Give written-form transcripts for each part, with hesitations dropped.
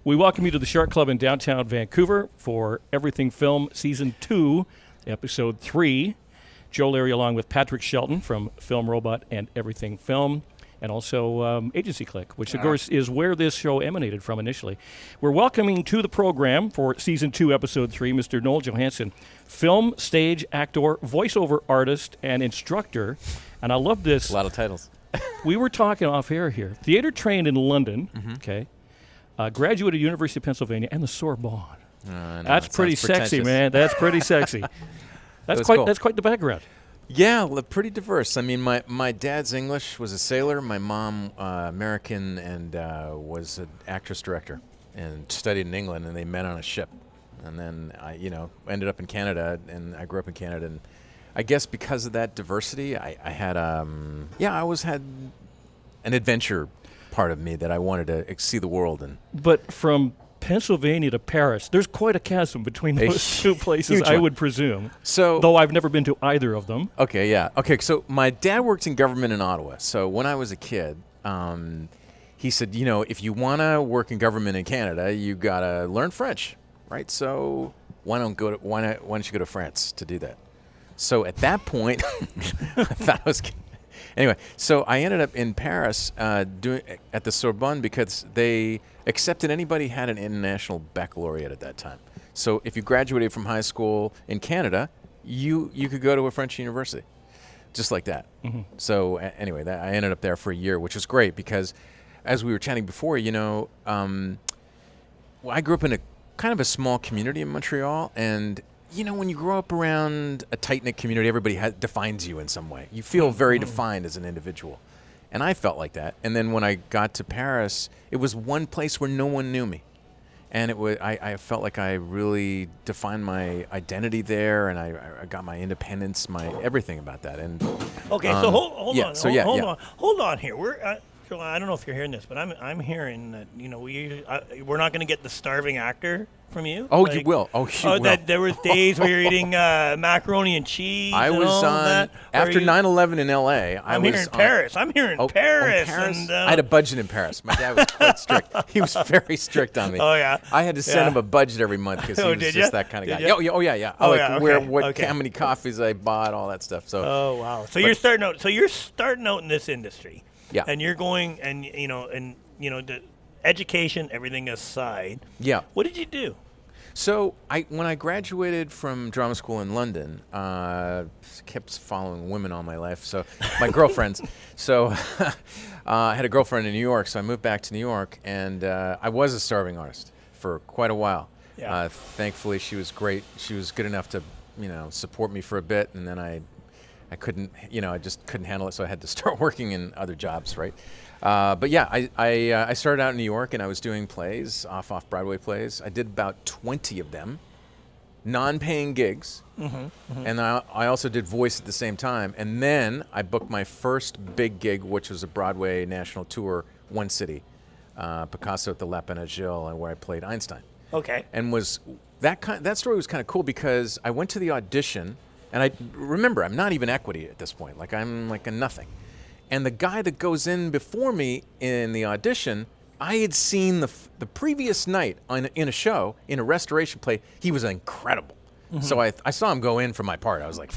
We welcome you to the Shark Club in downtown Vancouver for Everything Film Season 2, Episode 3. Joe Leary along with Patrick Scheltgen from Film Robot and Everything Film, and also Agencyclick, which, of course, is where this show emanated from initially. We're welcoming to the program for Season 2, Episode 3, Mr. Noel Johansen, film, stage, actor, voiceover artist, and instructor. And I love this. A lot of titles. We were talking off air here. Theater trained in London, okay. Graduated University of Pennsylvania and the Sorbonne. That's pretty sexy, man. That's pretty sexy. That's quite the background. Yeah, pretty diverse. I mean, my dad's English, was a sailor. My mom, American, and was an actress director and studied in England, and they met on a ship. And then I, ended up in Canada, and I grew up in Canada. And I guess because of that diversity, I had, I always had an adventure part of me that I wanted to see the world in. But from Pennsylvania to Paris, there's quite a chasm between those two places, I would presume. So, though I've never been to either of them. Okay, yeah. Okay, so my dad worked in government in Ottawa. So when I was a kid, he said, if you want to work in government in Canada, you got to learn French, right? So why don't you go to France to do that? So at that point, I thought I was kidding. Anyway, so I ended up in Paris doing at the Sorbonne because they accepted anybody who had an international baccalaureate at that time. So if you graduated from high school in Canada, you could go to a French university, just like that. Mm-hmm. So anyway, I ended up there for a year, which was great because, as we were chatting before, I grew up in a kind of a small community in Montreal, and when you grow up around a tight-knit community, everybody defines you in some way. You feel very defined as an individual. And I felt like that. And then when I got to Paris, it was one place where no one knew me. And I felt like I really defined my identity there, and I got my independence, my everything about that. And okay, so hold on. Hold on here. I don't know if you're hearing this, but I'm hearing that we're not going to get the starving actor from you. Oh, you will. Oh, you will. That there was days where you're eating macaroni and cheese. I was on after 9/11 in L.A. I'm hearing Paris. And, I had a budget in Paris. My dad was quite strict. He was very strict on me. Oh yeah. I had to send him a budget every month because he was just that kind of guy. Oh yeah. How many coffees I bought, all that stuff. So. Oh wow. So you're starting out. So you're starting out in this industry. Yeah. And you're going, and the education, everything aside. Yeah. What did you do? So when I graduated from drama school in London, kept following women all my life. So my girlfriends. So I had a girlfriend in New York, so I moved back to New York, and I was a starving artist for quite a while. Yeah. Thankfully, she was great. She was good enough to, support me for a bit, and then I couldn't, I just couldn't handle it, so I had to start working in other jobs, right? But yeah, I started out in New York, and I was doing plays, off-Broadway plays. I did about 20 of them, non-paying gigs, and I also did voice at the same time. And then I booked my first big gig, which was a Broadway national tour, one city, Picasso at the Lapin Agile, and where I played Einstein. Okay. And that story was kind of cool because I went to the audition. And I remember, I'm not even equity at this point. Like, I'm like a nothing. And the guy that goes in before me in the audition, I had seen the previous night in a show, in a restoration play. He was incredible. Mm-hmm. So I saw him go in for my part. I was like,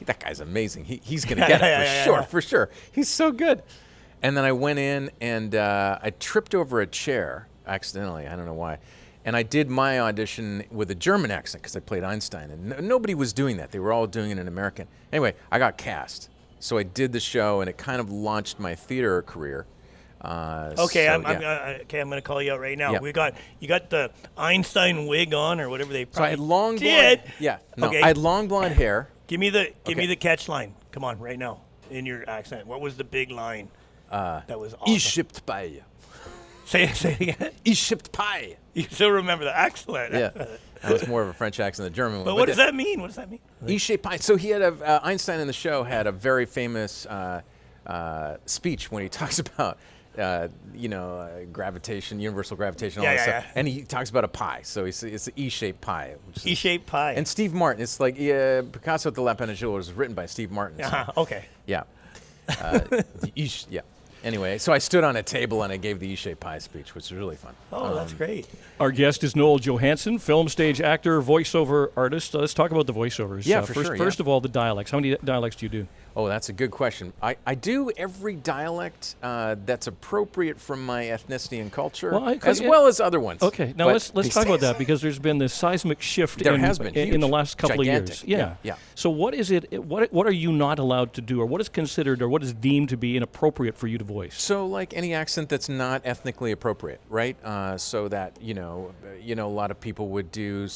that guy's amazing. He's going to get it for sure. He's so good. And then I went in, and I tripped over a chair accidentally. I don't know why. And I did my audition with a German accent because I played Einstein. And nobody was doing that. They were all doing it in American. Anyway, I got cast. So I did the show, and it kind of launched my theater career. I'm going to call you out right now. Yeah. You got the Einstein wig on, or whatever they probably So I had long did. blonde. Yeah. No, okay. I had long blonde hair. Give me the catch line. Come on, right now, in your accent. What was the big line? That was awesome. Ich shipped pie. Say it again. Ich shipped pie. You still remember the accent? Yeah. That was more of a French accent than a German one. But what does that mean? What does that mean? Ich shipped pie. So he had Einstein in the show had a very famous speech when he talks about gravitation, universal gravitation, all that stuff. Yeah. And he talks about a pie. So it's an E-shaped pie. E-shaped pie. And Steve Martin. It's like Picasso at the Lapin Agile was written by Steve Martin. Okay. Yeah. Anyway, so I stood on a table and I gave the E-shaped pie speech, which was really fun. Oh, that's great. Our guest is Noel Johansen, film, stage actor, voiceover artist. Let's talk about the voiceovers. Yeah, for sure. First of all, the dialects. How many dialects do you do? Oh, that's a good question. I do every dialect that's appropriate from my ethnicity and culture, as well as other ones. Okay, now let's talk about that, because there's been this seismic shift in the last couple of years. Yeah. So what is it? What are you not allowed to do, or what is considered, or what is deemed to be inappropriate for you to voice? So, like any accent that's not ethnically appropriate, right? So that a lot of people would do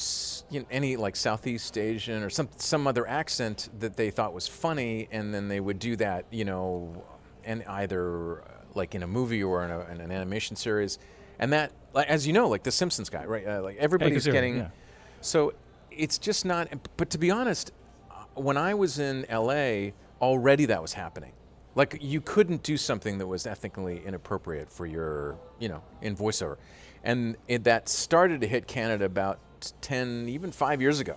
any like Southeast Asian or some other accent that they thought was funny, and then they would do that, and either like in a movie or in an animation series, and that, like, as you know, like the Simpsons guy, right? Like everybody's getting. Yeah. So it's just not. But to be honest, when I was in LA, already that was happening. Like, you couldn't do something that was ethnically inappropriate for your, in voiceover, and that started to hit Canada about 10, even 5 years ago.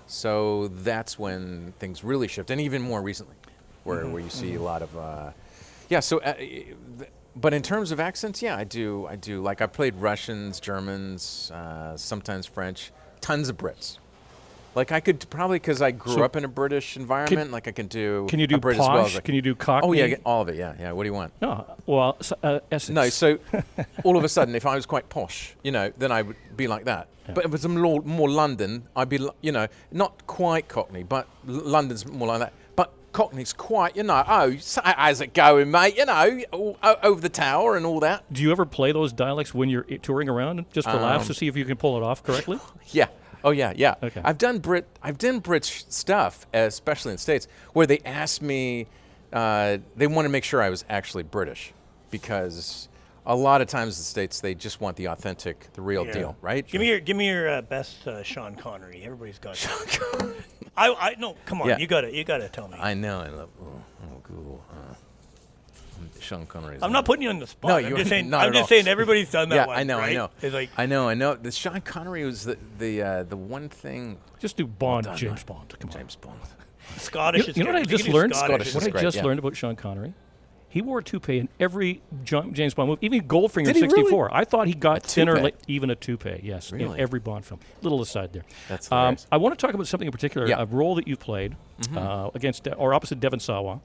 So that's when things really shifted, and even more recently, where you see a lot of, but in terms of accents, I do. Like, I played Russians, Germans, sometimes French, tons of Brits. Like, I could probably, because I grew up in a British environment, I can do. Can you do British posh? Can you do Cockney? Oh yeah, all of it. Yeah. What do you want? No, well, Essex. No, so all of a sudden, if I was quite posh, then I would be like that. Yeah. But if it was more London, I'd be, not quite Cockney, but London's more like that. But Cockney's quite, how's it going, mate? Over the tower and all that. Do you ever play those dialects when you're touring around, just for laughs, to see if you can pull it off correctly? Yeah. Oh yeah. Okay. I've done British stuff, especially in the States, where they asked me, they want to make sure I was actually British, because a lot of times in the States they just want the authentic, the real deal, right? Give me your best Sean Connery. Everybody's got Sean Connery. I no, come on, you gotta tell me. I know. I love. Google. Sean Connery. I'm not putting you on the spot. No, I'm just saying everybody's done that one. I know, right? I know. It's like, I know. The Sean Connery was the one thing. Just do Bond, James Bond. Come on. James Bond. Scottish. You know what I just learned? Scottish What I just learned about Sean Connery? He wore a toupee in every James Bond movie, even Goldfinger in '64. Really? I thought he got thinner, even a toupee. Yes, really? In every Bond film. Little aside there. That's hilarious. I want to talk about something in particular. A role that you played against or opposite Devon Sawa,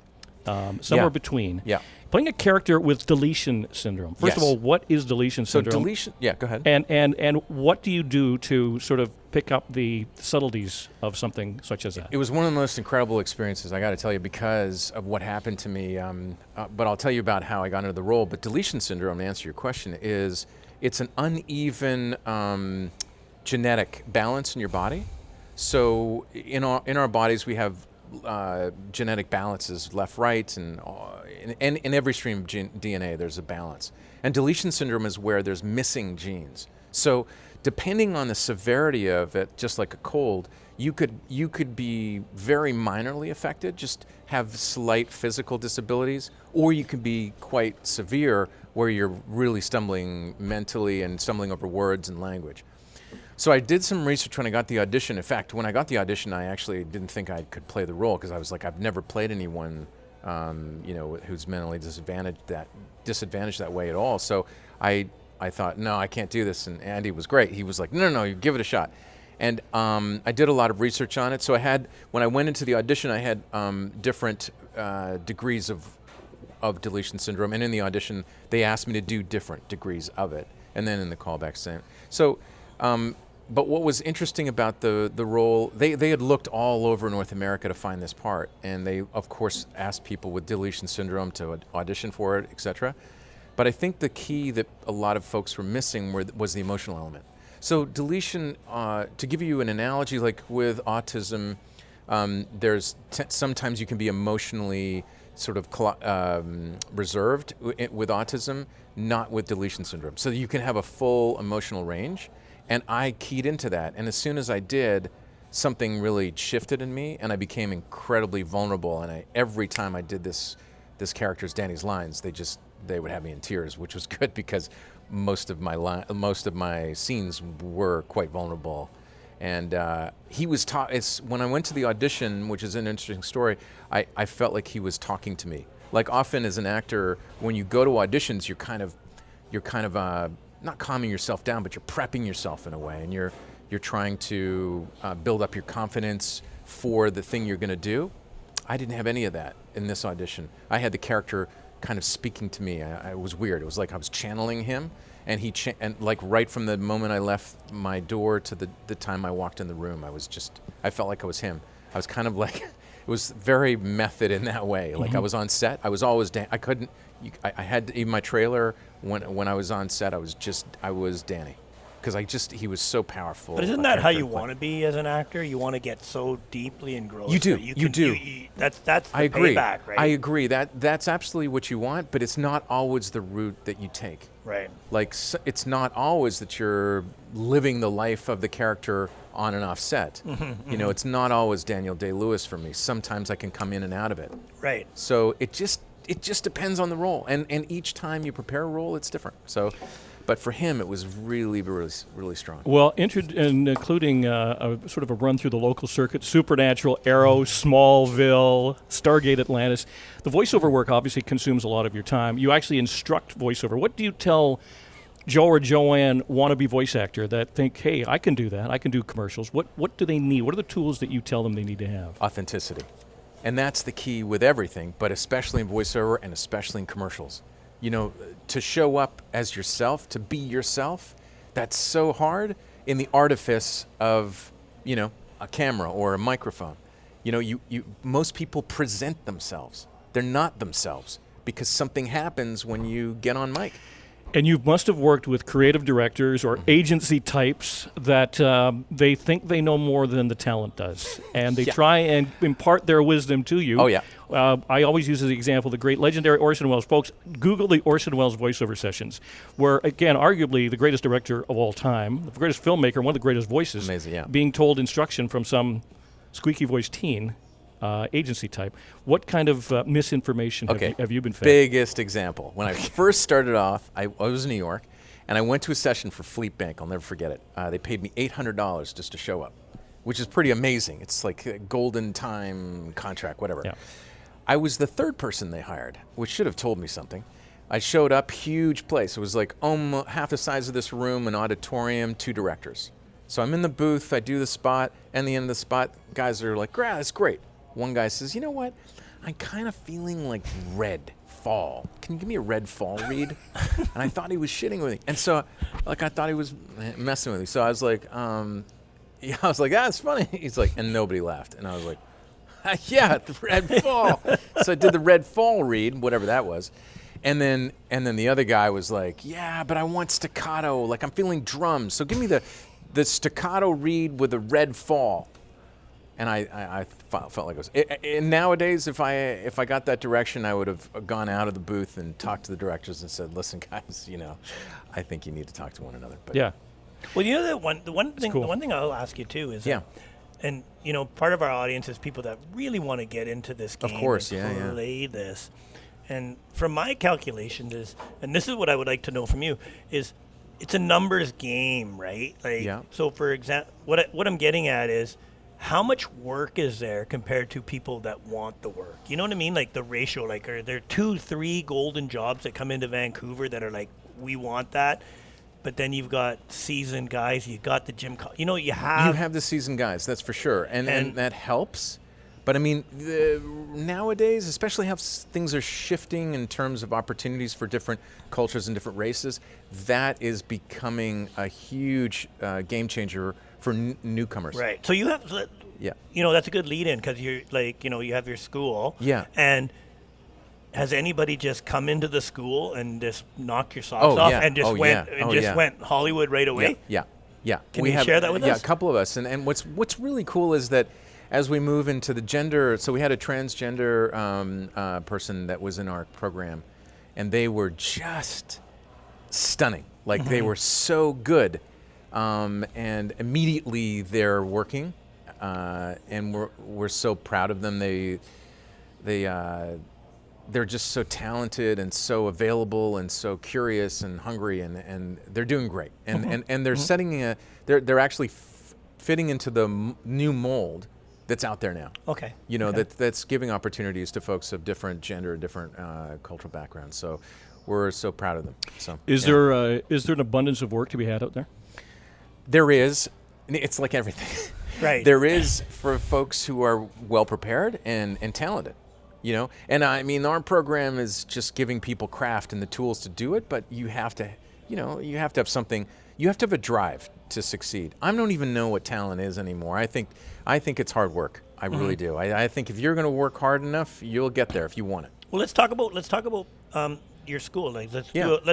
somewhere between. Yeah. Playing a character with deletion syndrome. First of all, what is deletion syndrome? So deletion. Yeah, go ahead. And what do you do to sort of pick up the subtleties of something such as that? It was one of the most incredible experiences, I got to tell you, because of what happened to me. But I'll tell you about how I got into the role. But deletion syndrome, to answer your question, it's an uneven genetic balance in your body. So in our bodies, we have genetic balances, left, right, and in every stream of DNA, there's a balance. And deletion syndrome is where there's missing genes. So depending on the severity of it, just like a cold, you could be very minorly affected, just have slight physical disabilities, or you can be quite severe, where you're really stumbling mentally and stumbling over words and language. So I did some research when I got the audition. In fact, when I got the audition, I actually didn't think I could play the role, because I was like, I've never played anyone, who's mentally disadvantaged that way at all. So I thought, no, I can't do this. And Andy was great. He was like, no, you give it a shot. And I did a lot of research on it. So when I went into the audition, I had different degrees of deletion syndrome. And in the audition, they asked me to do different degrees of it. And then in the callback, same. So. But what was interesting about the role, they had looked all over North America to find this part, and they, of course, asked people with deletion syndrome to audition for it, etc. But I think the key that a lot of folks were missing was the emotional element. So deletion, to give you an analogy, like with autism, sometimes you can be emotionally sort of reserved with autism, not with deletion syndrome. So you can have a full emotional range. And I keyed into that. And as soon as I did, something really shifted in me, and I became incredibly vulnerable. And every time I did this character's Danny's lines, they would have me in tears, which was good, because most of my scenes were quite vulnerable. And he was when I went to the audition, which is an interesting story, I felt like he was talking to me. Like often as an actor, when you go to auditions, you're kind of not calming yourself down, but you're prepping yourself in a way, and you're trying to build up your confidence for the thing you're going to do. I didn't have any of that in this audition. I had the character kind of speaking to me. It was weird. It was like I was channeling him, and and like right from the moment I left my door to the time I walked in the room, I felt like I was him. I was kind of like, it was very method in that way. Like I was on set, I was always, I had in my trailer, when I was on set, I was Danny. Because he was so powerful. But isn't that how you want to be as an actor? You want to get so deeply engrossed. You do. That's the I agree. payback, right? I agree. That's absolutely what you want, but it's not always the route that you take. Right. Like, it's not always that you're living the life of the character on and off set. You know, it's not always Daniel Day-Lewis for me. Sometimes I can come in and out of it. Right. So it just depends on the role. And each time you prepare a role, it's different. So... But for him, it was really, really, really strong. Well, including a sort of a run through the local circuit, Supernatural, Arrow, Smallville, Stargate Atlantis. The voiceover work obviously consumes a lot of your time. You actually instruct voiceover. What do you tell Joe or Joanne, wannabe voice actor, that think, hey, I can do that, I can do commercials? What do they need? What are the tools that you tell them they need to have? Authenticity. And that's the key with everything, but especially in voiceover and especially in commercials. You know, to show up as yourself, to be yourself, that's so hard in the artifice of, you know, a camera or a microphone. You know, most people present themselves. They're not themselves because something happens when you get on mic. And you must have worked with creative directors or agency types that they think they know more than the talent does. And they try and impart their wisdom to you. Oh, yeah. I always use as an example the great legendary Orson Welles. Folks, Google the Orson Welles voiceover sessions, where, again, arguably the greatest director of all time, the greatest filmmaker, one of the greatest voices, amazing, yeah, being told instruction from some squeaky-voiced teen agency type. What kind of misinformation have you been fed? Biggest example. When I first started off, I was in New York, and I went to a session for Fleet Bank. I'll never forget it. They paid me $800 just to show up, which is pretty amazing. It's like a golden time contract, whatever. Yeah. I was the third person they hired, which should have told me something. I showed up, huge place. It was like half the size of this room, an auditorium, 2 directors. So I'm in the booth, I do the spot, and the end of the spot, guys are like, that's great. One guy says, you know what? I'm kind of feeling like red fall. Can you give me a red fall read? And I thought he was shitting with me. And so, like, I thought he was messing with me. So I was like, that's funny. He's like, and nobody laughed. And I was like, yeah, the red fall. So I did the red fall read, whatever that was. And then the other guy was like, yeah, but I want staccato. Like, I'm feeling drums. So give me the staccato read with a red fall. And I felt like it was. And nowadays, if I got that direction, I would have gone out of the booth and talked to the directors and said, listen, guys, you know, I think you need to talk to one another. But yeah. Well, you know, the one thing I'll ask you too is and you know, part of our audience is people that really want to get into this game. Of course, and play this. And from my calculations and this is what I would like to know from you, is it's a numbers game, right? Like, so for example, what I'm getting at is, how much work is there compared to people that want the work? You know what I mean? Like the ratio, like are there 2-3 golden jobs that come into Vancouver that are like, we want that? But then you've got seasoned guys, you got the gym, you have the seasoned guys, that's for sure. And that helps. But I mean, nowadays, especially how things are shifting in terms of opportunities for different cultures and different races, that is becoming a huge game changer for newcomers. Right. So you have, you know, that's a good lead in, because you're like, you know, you have your school. Yeah. And has anybody just come into the school and just knocked your socks off and just went Hollywood right away? Yeah. Can you share that with us? Yeah, a couple of us. And what's really cool is that as we move into the gender, so we had a transgender person that was in our program, and they were just stunning. Like they were so good. And immediately they're working, and we're so proud of them. They're just so talented and so available and so curious and hungry, and they're doing great. And they're setting they're actually fitting into the new mold that's out there now. Okay. You know, that's giving opportunities to folks of different gender, different cultural backgrounds. So we're so proud of them. So is there an abundance of work to be had out there? There is. It's like everything. Right. There is for folks who are well prepared and talented. You know, and I mean, our program is just giving people craft and the tools to do it, but you have to have something. You have to have a drive to succeed. I don't even know what talent is anymore. I think it's hard work. I really do. I think if you're going to work hard enough, you'll get there if you want it. Well, let's talk about your school. Like, let's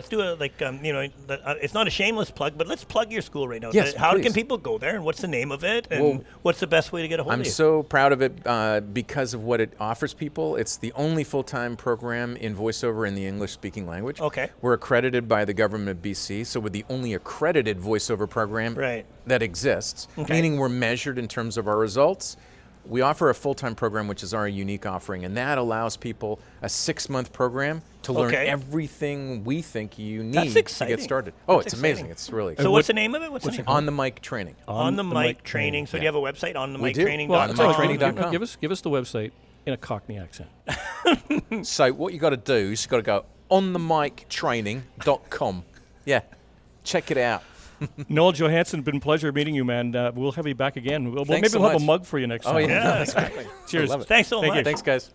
do a it's not a shameless plug, but let's plug your school right now. Yes, How please. can people go there, and what's the name of it, and what's the best way to get a hold of I'm you? so proud of it because of what it offers people. It's the only full-time program in voiceover in the English-speaking language. Okay. We're accredited by the government of BC, so we're the only accredited voiceover program that exists, meaning we're measured in terms of our results. We offer a full-time program, which is our unique offering, and that allows people a 6-month program to learn everything we think you need to get started. Oh, it's amazing. It's really exciting. So what's the name of it? What's the name? On the Mic Training. On the Mic Training. So do you have a website? On the Mic Training. Well, onthemictraining.com. Give us the website in a Cockney accent. So what you got to do is you got to go onthemictraining.com. Yeah, check it out. Noel Johansen, been a pleasure meeting you, man. We'll have you back again. Maybe so we'll have much. a mug for you next time. Yeah, exactly. Cheers. Thanks so much. Thanks, guys.